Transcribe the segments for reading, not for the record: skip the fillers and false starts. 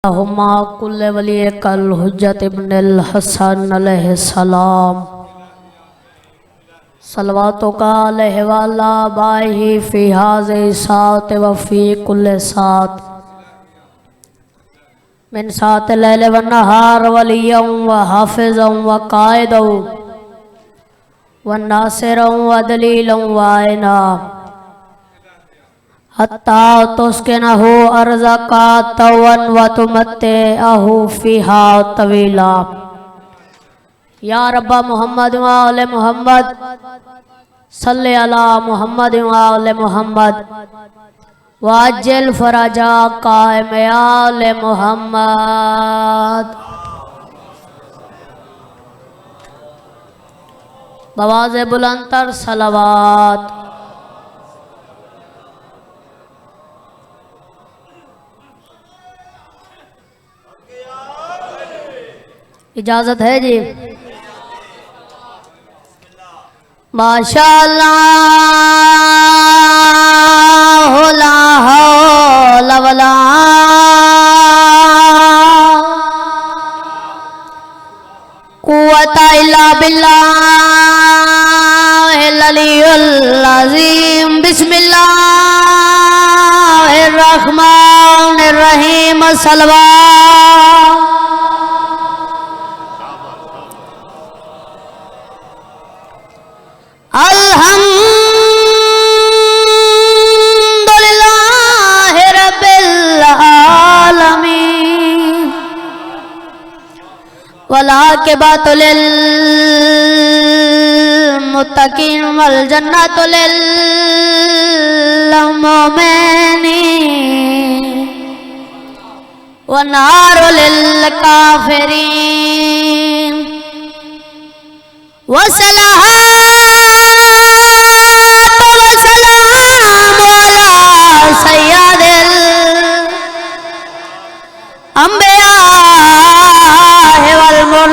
हुमा कुल्ले वली कल हुज्जत इब्नुल हसन अलैहिस्सलाम सलवातो का अलैहि वाला बाही फी हाज़े सात व फी कुल्ले सात मिन सात लैल व नहार वलियम व हाफिज़म व कायदम व नासिरम व दलीलम व आयना हत्ता तुस्किनहु अर्ज़का तवन व तुमत्तिअहु फ़ीहा तवीला। या रब्बा मुहम्मद व आले मुहम्मद सल्ले अला मुहम्मद व आले मुहम्मद वाजिल फरजा कायम आले मुहम्मद। बवाज़े बुलंदतर सलावात। इजाजत है जी। माशाअल्लाह ला हौला वला कुव्वता इल्ला बिल्लाहिल अलियुल अज़ीम। बिस्मिल्लाहिर रहमानिर रहीम। सलवात। अल्हम्दुलिल्लाहि रब्बिल आलमीन वलाकिबतु लिल मुत्तकीन वल जन्नतु लिल मुमिनीन व नारु लिल काफिरीन।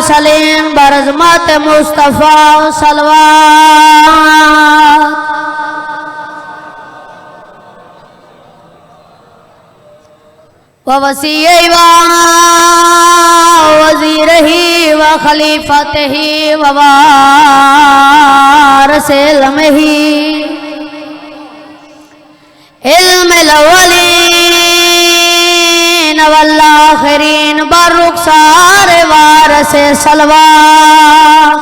सलीम बरज़मत मुस्तफ़ा सलवात। व वसीए व वज़ीरही व खलीफतही व वारिसे इल्मिही इल्मिल अव्वलीन वल आखिरीन बरुखसार वारिसे सलवात।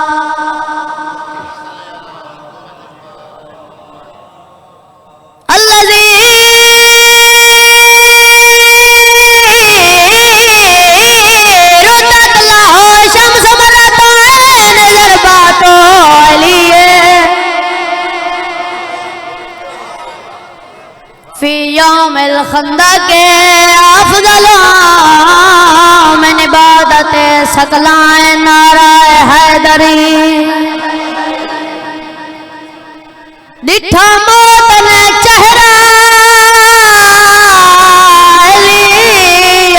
यौमिल खंदक अफ़ज़ल मिन इबादत सकलाए नाराए हैदरी। डिठा मौत ने चेहरा अली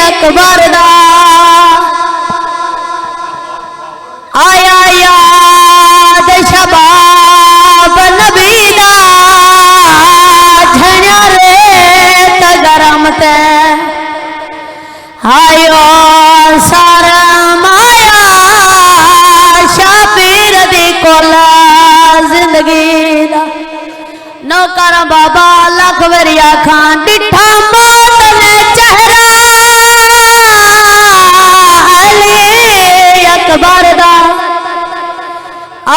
अकबर दा आया याद शबाब नबी दा झण्या गरमते हायो सरमाया शाबीर दी कोला जिंदगी दा नौकर बाबा लख वरिया खान। डिठा मौत ने चेहरा अली अकबर दा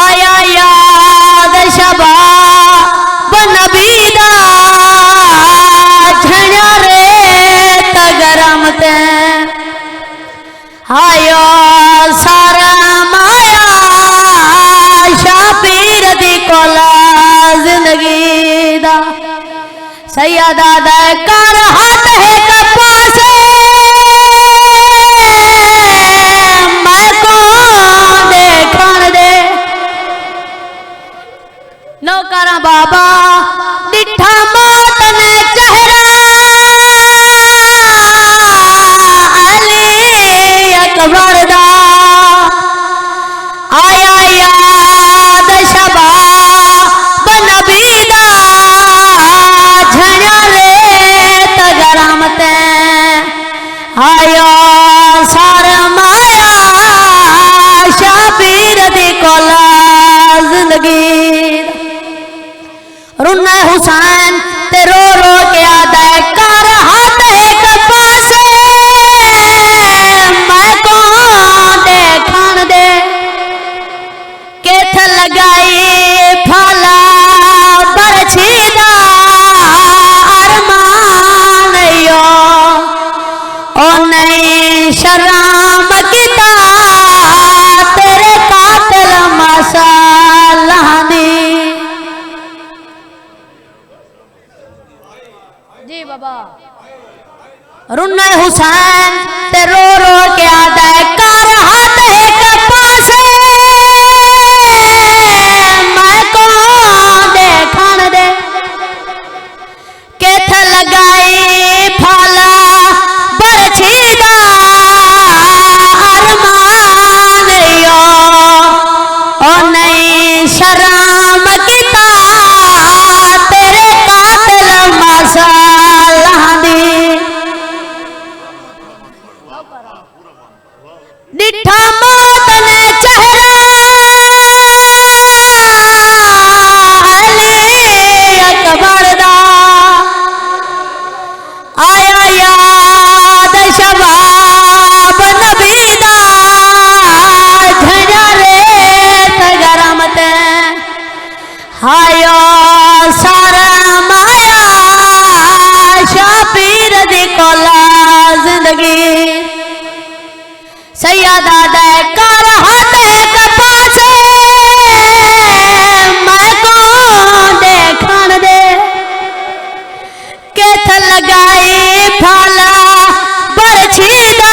आया याद शबाब नबी दा हायो सरमाया शाबीर दी कोला जिंदगी दा सैयदा दे कर हाथ है कपा से मैं को देखण दे नौकर बाबा डिठा मौत ने चेहरा अकबर दा आया याद शबाब नबी दा झण्या ले तगा सार माया शाबीर दी कोला जिंदगी रुन्ना हुसैन ते रो रो के आदा कर हाथ एक पासे मैं को देखण दे केथ लगाई फला बरछीदा अरमान यो ओ नहीं शराम किता तेरे कातिल मसाला दी। जी बाबा रुन्ना हुसैन ते रो रो के आदा कर हाथ एक पासे मैं को देखण दे केथ लगाई फला बरछीदा अरमान यो ओ नहीं शराम किता तेरे कातिल मसाला दी। डिठा मौत ने चेहरा अली अकबर दा आया याद शबाब नबी दा झंझा रेत गरम ते हायो सार माया शाबीर दी कोला जिंदगी सैयदा दे कर हाथ एक पासे मैं को देखण दे केथ लगाई फला बरछीदा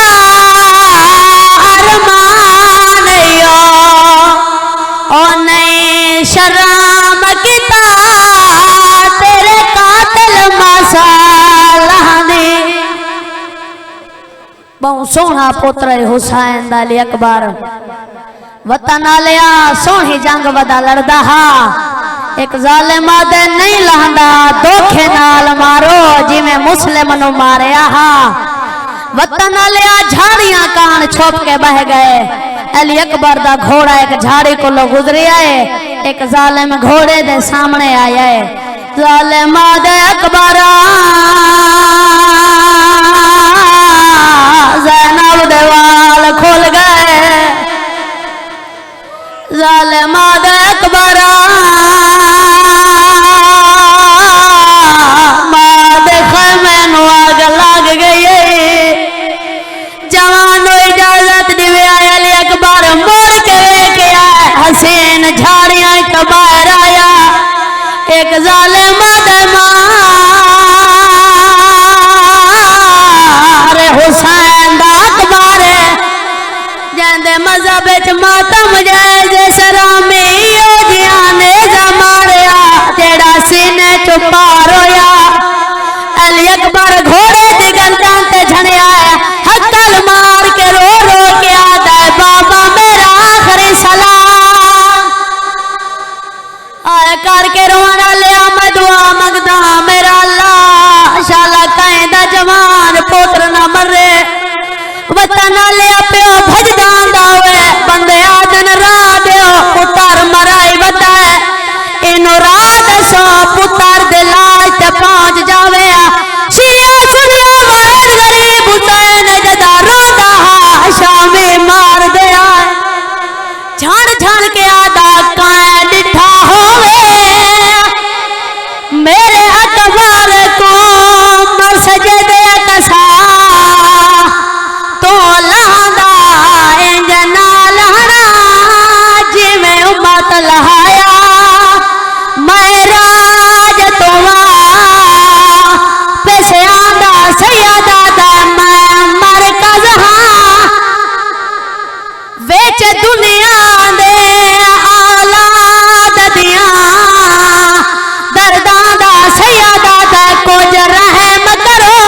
अरमान यो ओ नहीं शराम किता तेरे कातिल मसाला दी। बहु सोहना पुत्र हुसैन अली अकबर वतन आलिया सोही जंग वदा लड़दा हा एक जालिमा दे नहीं लहंदा धोखे नाल मारो जिवें मुस्लिम नु मारिया हा वतन आलिया झाड़ियां कान छोप के बह गए अली अकबर दा घोड़ा एक झाड़ी कोलो गुजरिया है एक जालिम घोड़े दे सामने आया है जालिमा दे अकबर ज़ैनब दे वाल खुल गए ज़ालिमा दे अकबर मां दे खैमे नू आग लग गई जवान इजाजत दिवे अली अकबर मुड़ के वेख्या हसीन झाड़ियां तो बाहर आया एक ज़ालिमा दे मां हुसैन दा अकबर जंदे मजहब च मातम जाए जिस रामी जिया ने मारिया जेड़ा सीने च पार होया अली अकबर घोड़े दी गर्दन ते झणिया हक्कल मार के रो रो के आदा बाबा मेरा आखिरी सलाम आया करके रोना लिया मैं दुआ मंगदा मेरा अल्लाह शाला कहंदा जवान पुत्र ना मरे वतन लिया प्यो भजदा दावे बंदे आदन राह दियो पुत्र मराई वता इनो राह दसो पुत्र दे लाज ते पहुंच जावे शिया सुनिया वाद गरीब हुसैन जदा रोंदा हा शामी मार दिया झण झण के आदा काए डिठा होवे मेरे अकबर को मसजिद कसा तो लहंदा इंज ना लहना जिवें उम्मत लहाया मैं राज तुवा पैसे आंदा सैयदा दा मैं मरकज हां विच दुनिया दे औलाद दियां दर्दां दा सैयदा दा कुछ रहम करो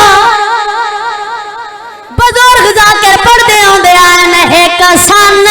बुजुर्ग जाकर पढ़दे आउंदे आन एक सन